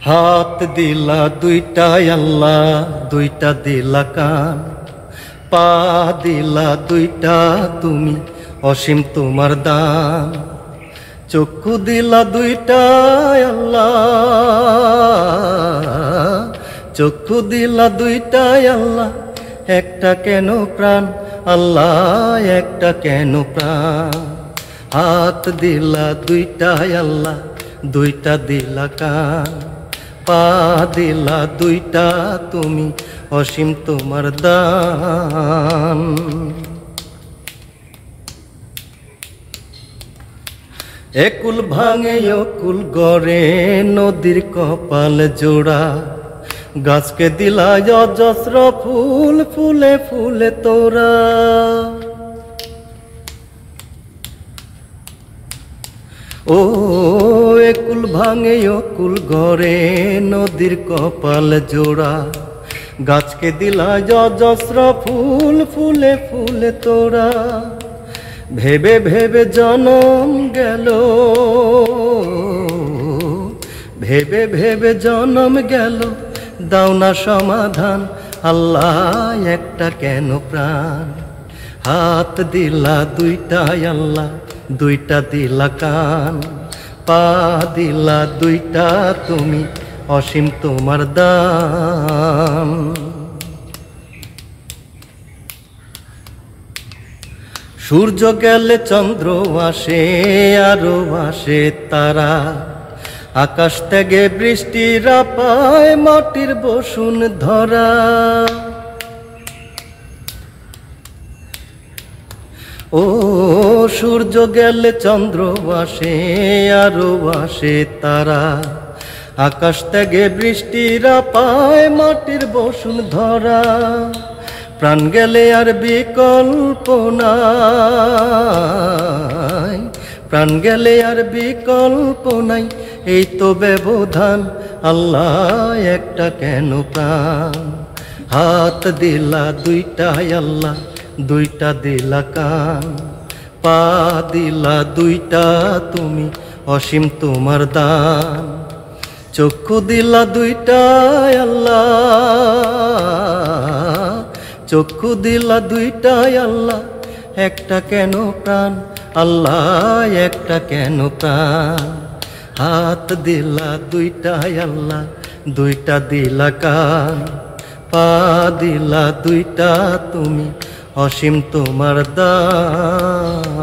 হাত দিলা দুইটাই আল্লাহ, দুইটা দিলা কান, পা দিলা দুইটা তুমি, অসীম তোমার দান। চক্ষু দিলা দুইটাই আল্লাহ, চক্ষু দিলা দুইটাই আল্লাহ, একটা কেন প্রাণ আল্লাহ, একটা কেন প্রাণ। হাত দিলা দুইটাই আল্লাহ, দুইটা দিলা কান, পা দিলা দুইটা তুমি, অসীম তোমার দান। একুল ভাঙে অকুল গড়ে নদীর কপাল জোড়া, গাছকে দিলা অজস্র ফুল, ফুলে ফুলে তোরা। ও একুল ভাঙে অকুল গড়ে নদীর কপাল জোড়া, গাছকে দিলা অজস্র ফুল, ফুলে ফুলে তোরা। ভেবে ভেবে জনম গেল, ভেবে ভেবে জনম গেল, দাও না সমাধান আল্লাহ, একটা কেন প্রাণ। হাত দিলা দুইটাই আল্লাহ, দুইটা দিলা কান, পা দিলা দুইটা তুমি, অসীম তোমার দান। সূর্য গেলে চন্দ্র আসে, আরো আসে তারা, আকাশ থেকে বৃষ্টিরা পায় মাটির বসুন ধরা। ও সূর্য গেলে চন্দ্র আসে, আরো আসে তারা, আকাশ থেকে বৃষ্টিরা পায় মাটির বসুন ধরা। প্রাণ গেলে আর বিকল্প নাই, প্রাণ গেলে আর বিকল্প নাই, এই তো ব্যবধান আল্লাহ, একটা কেন প্রাণ। হাত দিলা দুইটাই আল্লাহ, দুইটা দিলা কান, পা দিলা দুইটা তুমি, অসীম তোমার দান। চক্ষু দিলা দুইটাই আল্লাহ, চক্ষু দিলা দুইটাই আল্লাহ, একটা কেন প্রাণ আল্লাহ, একটা কেন প্রাণ। হাত দিলা দুইটাই আল্লাহ, দুইটা দিলা কান, পা দিলা দুইটা তুমি, অসীম তোমার দান।